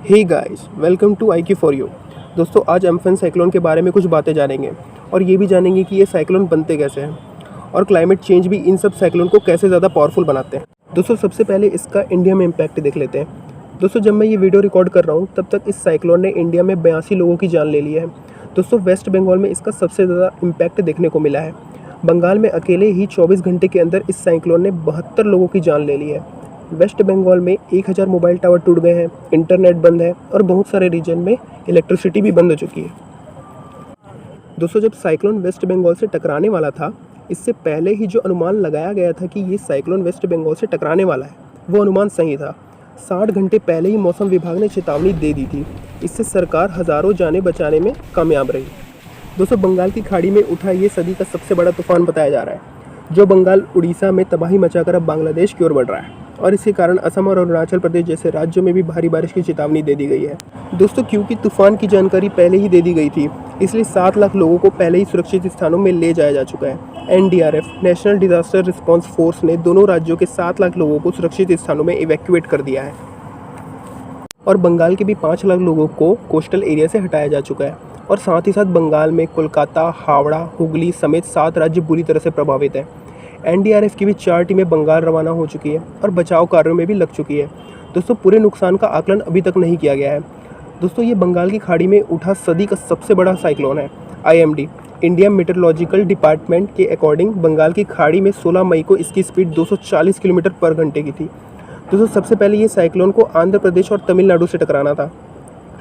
Hey guys, welcome to IQ for you. दोस्तों, आज Amphan cyclone के बारे में कुछ बातें जानेंगे और ये भी जानेंगे कि ये साइक्लोन बनते कैसे हैं और क्लाइमेट चेंज भी इन सब साइक्लोन को कैसे ज़्यादा पावरफुल बनाते हैं। दोस्तों, सबसे पहले इसका इंडिया में इम्पैक्ट देख लेते हैं। दोस्तों, जब मैं ये वीडियो रिकॉर्ड कर रहा हूँ तब तक इस साइक्लोन ने इंडिया में 82 लोगों की जान ले ली है। दोस्तों, वेस्ट बंगाल में इसका सबसे ज़्यादा इम्पैक्ट देखने को मिला है। बंगाल में अकेले ही 24 घंटे के अंदर इस साइक्लोन ने 72 लोगों की जान ले ली है। वेस्ट बंगाल में 1000 मोबाइल टावर टूट गए हैं, इंटरनेट बंद है और बहुत सारे रीजन में इलेक्ट्रिसिटी भी बंद हो चुकी है। दोस्तों, जब साइक्लोन वेस्ट बंगाल से टकराने वाला था, इससे पहले ही जो अनुमान लगाया गया था कि ये साइक्लोन वेस्ट बंगाल से टकराने वाला है, वो अनुमान सही था। 60 घंटे पहले ही मौसम विभाग ने चेतावनी दे दी थी। इससे सरकार हज़ारों जानें बचाने में कामयाब रही। दोस्तों, बंगाल की खाड़ी में उठा ये सदी का सबसे बड़ा तूफान बताया जा रहा है, जो बंगाल उड़ीसा में तबाही मचाकर अब बांग्लादेश की ओर बढ़ रहा है और इसी कारण असम और अरुणाचल प्रदेश जैसे राज्यों में भी भारी बारिश की चेतावनी दे दी गई है। दोस्तों, क्योंकि तूफान की जानकारी पहले ही दे दी गई थी, इसलिए 7 लाख लोगों को पहले ही सुरक्षित स्थानों में ले जाया जा चुका है। NDRF national disaster response force ने दोनों राज्यों के 7 लाख लोगों को सुरक्षित स्थानों में इवैक्यूएट कर दिया है और बंगाल के भी 5 लाख लोगों को कोस्टल एरिया से हटाया जा चुका है। और साथ ही साथ बंगाल में कोलकाता, हावड़ा, हुगली समेत 7 राज्य बुरी तरह से प्रभावित हैं। NDRF की भी 4 टीमें बंगाल रवाना हो चुकी है और बचाव कार्यों में भी लग चुकी है। दोस्तों, पूरे नुकसान का आकलन अभी तक नहीं किया गया है। दोस्तों, ये बंगाल की खाड़ी में उठा सदी का सबसे बड़ा साइक्लोन है। IMD इंडिया मेट्रोलॉजिकल डिपार्टमेंट के अकॉर्डिंग बंगाल की खाड़ी में 16 मई को इसकी स्पीड 240 किलोमीटर पर घंटे की थी। दोस्तों, सबसे पहले ये साइक्लोन को आंध्र प्रदेश और तमिलनाडु से टकराना था,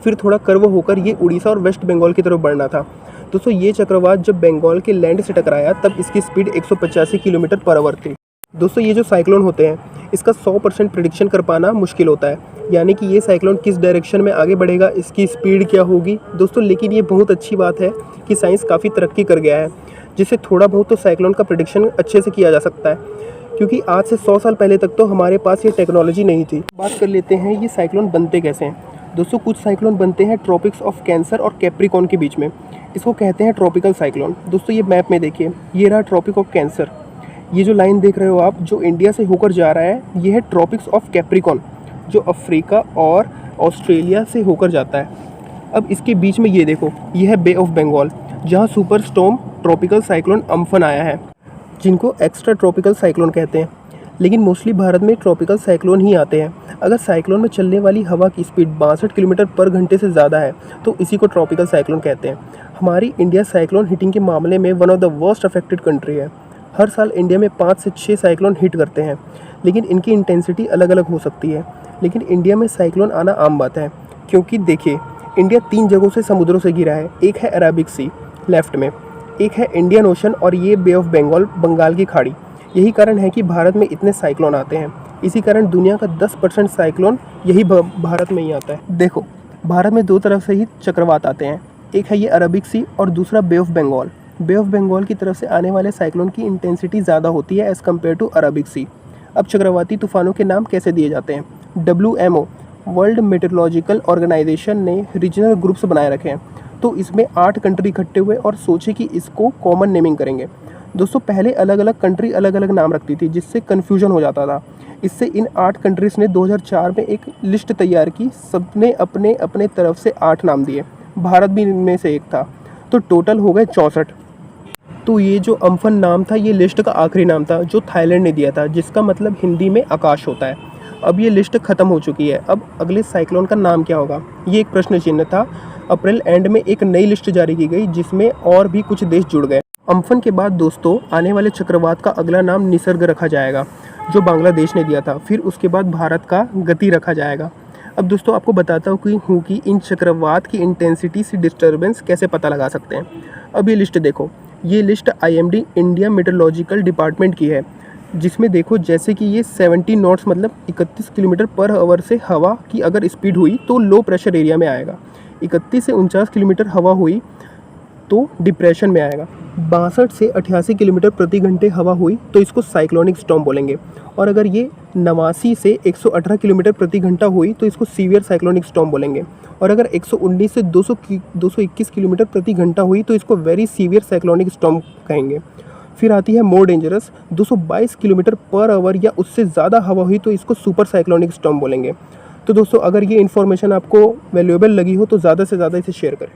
फिर थोड़ा कर्व होकर ये उड़ीसा और वेस्ट बंगाल की तरफ बढ़ना था। दोस्तों, ये चक्रवात जब बंगाल के लैंड से टकराया तब इसकी स्पीड 185 किलोमीटर पर आवर थी। दोस्तों, ये जो साइक्लोन होते हैं, इसका 100% प्रिडिक्शन कर पाना मुश्किल होता है, यानी कि ये साइक्लोन किस डायरेक्शन में आगे बढ़ेगा, इसकी स्पीड क्या होगी। दोस्तों, लेकिन ये बहुत अच्छी बात है कि साइंस काफ़ी तरक्की कर गया है, जिससे थोड़ा बहुत तो साइक्लोन का प्रिडिक्शन अच्छे से किया जा सकता है, क्योंकि आज से 100 साल पहले तक तो हमारे पास ये टेक्नोलॉजी नहीं थी। बात कर लेते हैं ये साइक्लोन बनते कैसे हैं। दोस्तों, कुछ साइक्लोन बनते हैं ट्रॉपिक्स ऑफ कैंसर और कैप्रिकॉर्न के बीच में, इसको कहते हैं ट्रॉपिकल साइक्लोन। दोस्तों, ये मैप में देखिए, ये रहा ट्रॉपिक ऑफ कैंसर। ये जो लाइन देख रहे हो आप, जो इंडिया से होकर जा रहा है, ये है ट्रॉपिक्स ऑफ कैप्रिकॉर्न, जो अफ्रीका और ऑस्ट्रेलिया से होकर जाता है। अब इसके बीच में ये देखो, ये है बे ऑफ बंगाल, जहाँ super storm tropical cyclone Amphan आया है, जिनको एक्स्ट्रा ट्रॉपिकल साइक्लोन कहते हैं। लेकिन मोस्टली भारत में ट्रॉपिकल साइक्लोन ही आते हैं। अगर साइक्लोन में चलने वाली हवा की स्पीड 62 किलोमीटर पर घंटे से ज़्यादा है तो इसी को ट्रॉपिकल साइक्लोन कहते हैं। हमारी इंडिया साइक्लोन हिटिंग के मामले में one of the worst affected country है। हर साल इंडिया में 5 से 6 साइक्लोन हिट करते हैं, लेकिन इनकी इंटेंसिटी अलग अलग हो सकती है। लेकिन इंडिया में साइक्लोन आना आम बात है, क्योंकि देखिए, इंडिया 3 जगहों से समुद्रों से घिरा है। एक है अरेबिक सी लेफ्ट में, एक है इंडियन ओशन और ये बे ऑफ बंगाल, बंगाल की खाड़ी। यही कारण है कि भारत में इतने साइक्लोन आते हैं। इसी कारण दुनिया का 10% साइक्लोन यही भारत में ही आता है। देखो, भारत में 2 तरफ से ही चक्रवात आते हैं, एक है ये अरबिक सी और दूसरा bay of Bengal. Bay of Bengal की तरफ से आने वाले साइक्लोन की इंटेंसिटी ज़्यादा होती है एज़ कम्पेयर टू अरबिक सी। अब चक्रवाती तूफानों के नाम कैसे दिए जाते हैं। WMO वर्ल्ड मेट्रोलॉजिकल ऑर्गेनाइजेशन ने रीजनल ग्रुप्स बनाए रखे हैं, तो इसमें 8 कंट्री इकट्ठे हुए और सोचे कि इसको कॉमन नेमिंग करेंगे। दोस्तों, पहले अलग अलग कंट्री अलग अलग नाम रखती थी, जिससे कन्फ्यूजन हो जाता था। इससे इन 8 कंट्रीज़ ने 2004 में एक लिस्ट तैयार की, सबने अपने अपने तरफ से 8 नाम दिए, भारत भी इनमें से एक था, तो टोटल हो गए 64। तो ये जो अम्फन नाम था, ये लिस्ट का आखिरी नाम था जो थाईलैंड ने दिया था, जिसका मतलब हिंदी में आकाश होता है। अब ये लिस्ट ख़त्म हो चुकी है। अब अगले साइक्लोन का नाम क्या होगा, ये एक प्रश्न चिन्ह था। अप्रैल एंड में एक नई लिस्ट जारी की गई, जिसमें और भी कुछ देश जुड़ गए। अम्फन के बाद दोस्तों, आने वाले चक्रवात का अगला नाम निसर्ग रखा जाएगा, जो बांग्लादेश ने दिया था। फिर उसके बाद भारत का गति रखा जाएगा। अब दोस्तों, आपको बताता हूँ कि इन चक्रवात की इंटेंसिटी से डिस्टर्बेंस कैसे पता लगा सकते हैं। अब ये लिस्ट देखो, ये list IMD India meteorological department की है, जिसमें देखो जैसे कि ये 70 नॉट्स मतलब 31 किलोमीटर पर आवर से हवा की अगर स्पीड हुई तो लो प्रेशर एरिया में आएगा। 31 से 49 किलोमीटर हवा हुई तो डिप्रेशन में आएगा। 62 से 88 किलोमीटर प्रति घंटे हवा हुई तो इसको साइक्लोनिक स्टॉर्म बोलेंगे। और अगर ये 89 से 118 किलोमीटर प्रति घंटा हुई तो इसको सीवियर साइक्लोनिक स्टॉर्म बोलेंगे। और अगर 119 से 221 किलोमीटर प्रति घंटा हुई तो इसको वेरी सीवियर साइक्लोनिक स्टॉर्म कहेंगे। फिर आती है more dangerous, 222 kilometre per hour या उससे ज़्यादा हवा हुई तो इसको सुपर साइक्लोनिक स्टॉर्म बोलेंगे। तो दोस्तों अगर ये इन्फॉर्मेशन आपको वैल्यूएबल लगी हो तो ज़्यादा से ज़्यादा इसे शेयर करें।